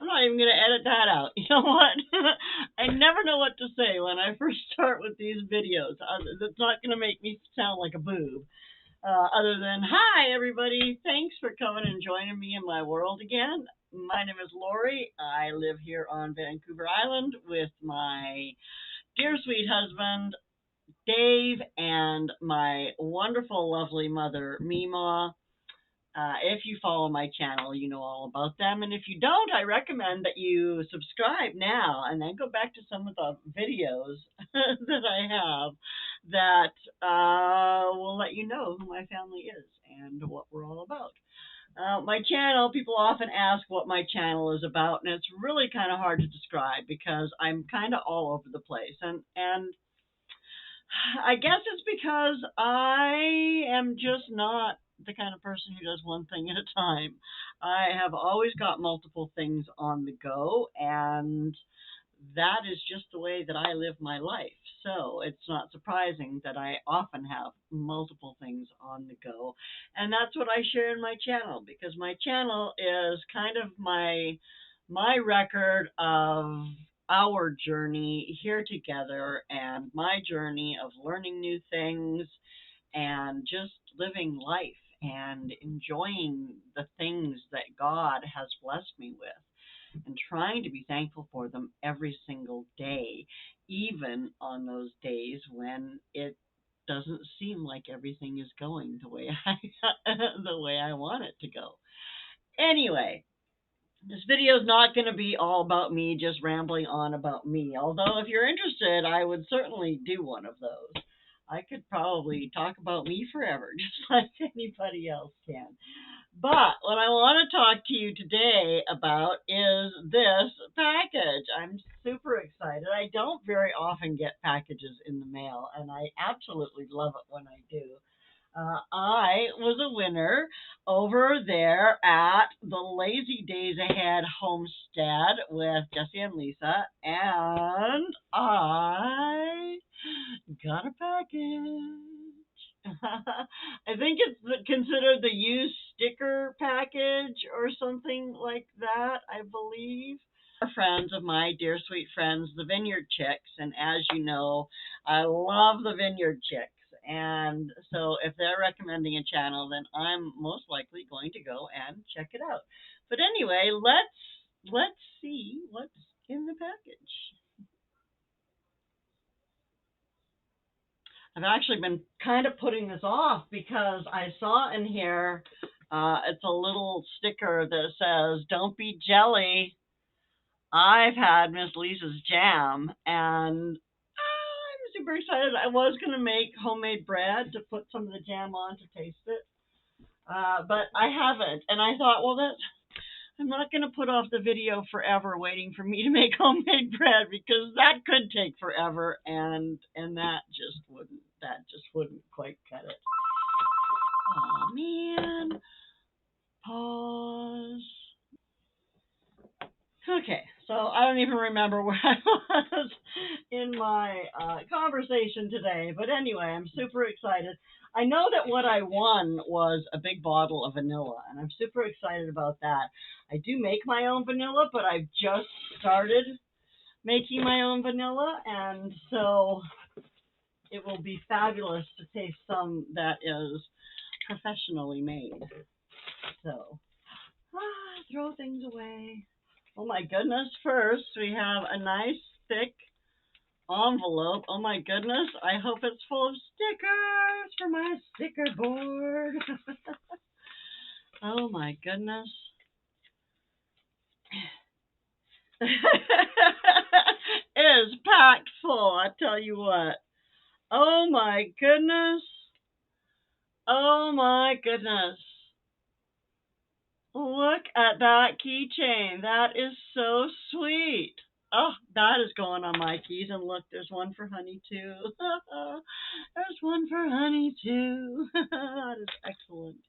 I'm not even going to edit that out. You know what? I never know what to say when I first start with these videos. It's not going to make me sound like a boob. Other than, hi, everybody. Thanks for coming and joining me in my world again. My name is Lorrie. I live here on Vancouver Island with my dear sweet husband, Dave, and my wonderful, lovely mother, Mima. If you follow my channel, you know all about them. And if you don't, I recommend that you subscribe now and then go back to some of the videos that I have that will let you know who my family is and what we're all about. My channel, people often ask what my channel is about, and it's really kind of hard to describe because I'm kind of all over the place. And I guess it's because I am just not the kind of person who does one thing at a time. I have always got multiple things on the go, and that is just the way that I live my life. So it's not surprising that I often have multiple things on the go. And that's what I share in my channel because my channel is kind of my record of our journey here together and my journey of learning new things and just living life and enjoying the things that God has blessed me with and trying to be thankful for them every single day, even on those days when it doesn't seem like everything is going the way the way I want it to go. Anyway, this video is not going to be all about me just rambling on about me. Although if you're interested, I would certainly do one of those. I could probably talk about me forever, just like anybody else can. But what I want to talk to you today about is this package. I'm super excited. I don't very often get packages in the mail, and I absolutely love it when I do. I was a winner over there at the Lazy Days Ahead Homestead with Jesse and Lisa, and I got a package. I think it's considered the used sticker package or something like that, I believe. Are friends of my dear sweet friends, the Vineyard Chicks, and as you know, I love the Vineyard Chicks. And so if they're recommending a channel, then I'm most likely going to go and check it out. But anyway, let's see what's in the package. I've actually been kind of putting this off because I saw in here it's a little sticker that says, "Don't be jelly. I've had Miss Lisa's jam," and I'm super excited. I was going to make homemade bread to put some of the jam on to taste it, but I haven't. And I thought, well, I'm not going to put off the video forever waiting for me to make homemade bread because that could take forever, and that just wouldn't quite cut it. Oh man. Pause. Okay, so I don't even remember where I was in my conversation today, but anyway, I'm super excited. I know that what I won was a big bottle of vanilla, and I'm super excited about that. I do make my own vanilla, but I've just started making my own vanilla, and so it will be fabulous to taste some that is professionally made. So, throw things away. Oh my goodness, first we have a nice thick envelope. Oh my goodness, I hope it's full of stickers for my sticker board. Oh my goodness. It is packed full, I tell you what. Oh my goodness. Oh my goodness. Look at that keychain. That is so sweet. Oh, that is going on my keys. And look, there's one for Honey too. There's one for Honey too. That is excellent.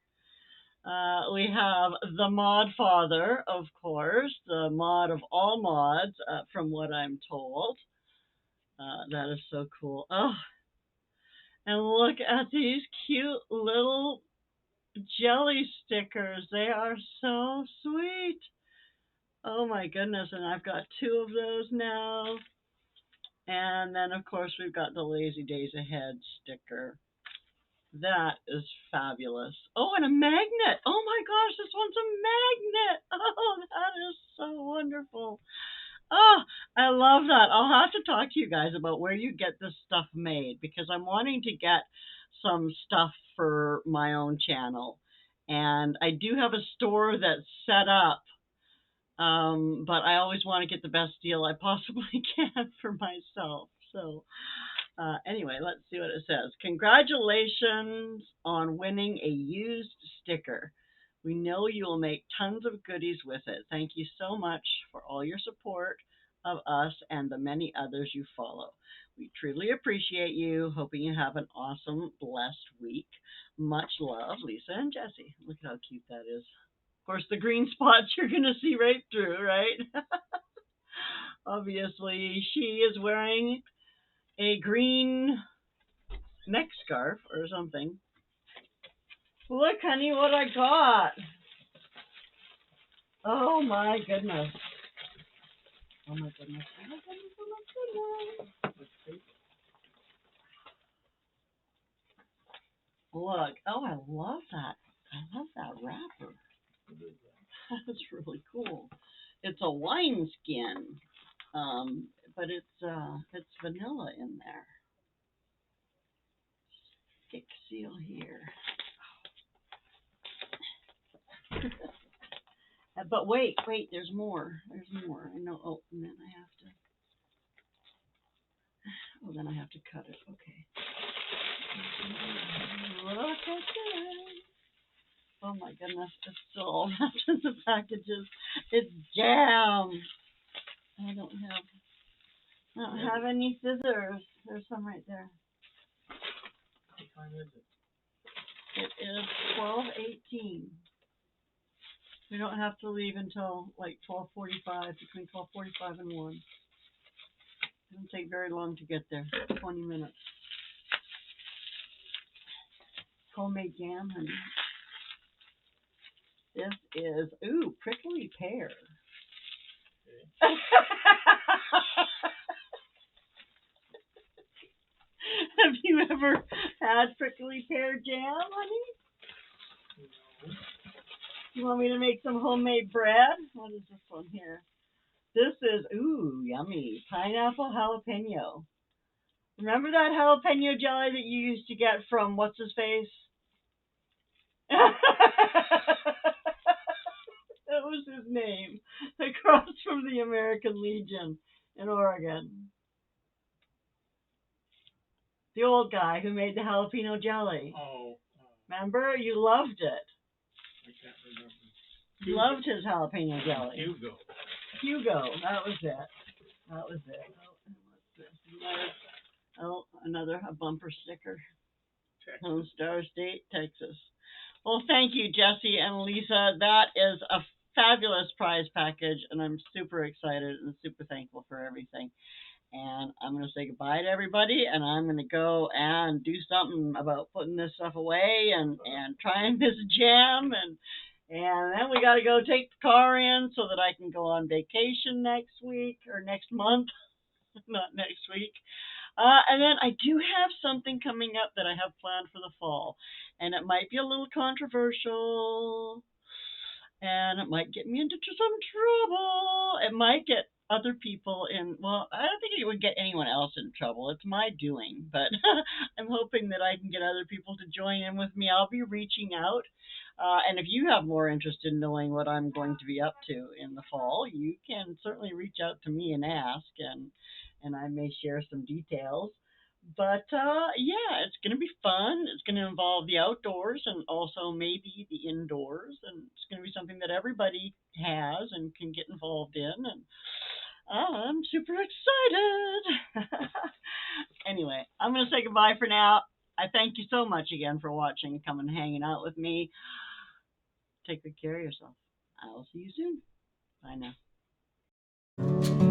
We have the Mod Father, of course, the mod of all mods, from what I'm told. That is so cool. Oh, and look at these cute little jelly stickers. They are so sweet. Oh my goodness, and I've got 2 of those now. And then, of course, we've got the Lazy Days Ahead sticker. That is fabulous. Oh, and a magnet. Oh my gosh, this one's a magnet. Oh, that is so wonderful. Oh, I love that. I'll have to talk to you guys about where you get this stuff made because I'm wanting to get some stuff for my own channel. And I do have a store that's set up, but I always want to get the best deal I possibly can for myself. So anyway, let's see what it says. Congratulations on winning a used sticker. We know you will make tons of goodies with it. Thank you so much for all your support of us and the many others you follow. We truly appreciate you. Hoping you have an awesome, blessed week. Much love, Lisa and Jesse. Look at how cute that is. Of course, the green spots you're going to see right through, right? Obviously, she is wearing a green neck scarf or something. Look, honey, what I got. Oh my goodness. Oh my goodness. Oh my goodness. Oh my goodness. Look. Oh, I love that. I love that wrapper. That's really cool. It's a wine skin, but it's vanilla in there. Stick seal here. But wait, there's more. There's more. I know. Oh, and then I have to. Oh, then I have to cut it. Okay. Look at that. Oh my goodness, it's still all wrapped in the packages. It's jam. I don't have any scissors. There's some right there. What time is it? It is 12:18. We don't have to leave until like 12:45, between 12:45 and 1. It doesn't take very long to get there. 20 minutes. Homemade jam, honey. This is, ooh, prickly pear. Okay. Have you ever had prickly pear jam, honey? No. You want me to make some homemade bread? What is this one here? This is, ooh, yummy, pineapple jalapeno. Remember that jalapeno jelly that you used to get from what's his face? That was his name. Across from the American Legion in Oregon. The old guy who made the jalapeno jelly. Oh. Remember? You loved it. I can't remember. You loved his jalapeno jelly. Hugo. That was it. That was it. Oh, what's this? Another bumper sticker. Lone Star State, Texas. Well, thank you, Jesse and Lisa. That is a fabulous prize package, and I'm super excited and super thankful for everything. And I'm going to say goodbye to everybody, and I'm going to go and do something about putting this stuff away and trying this jam. And then we got to go take the car in so that I can go on vacation next week or next month, not next week. And then I do have something coming up that I have planned for the fall, and it might be a little controversial, and it might get me into some trouble. It might get other people in, well, I don't think it would get anyone else in trouble. It's my doing, but I'm hoping that I can get other people to join in with me. I'll be reaching out, and if you have more interest in knowing what I'm going to be up to in the fall, you can certainly reach out to me and ask, and I may share some details. But yeah, it's going to be fun. It's going to involve the outdoors and also maybe the indoors, and it's going to be something that everybody has and can get involved in. And I'm super excited. Anyway, I'm going to say goodbye for now. I thank you so much again for watching and coming and hanging out with me. Take good care of yourself. I will see you soon. Bye now.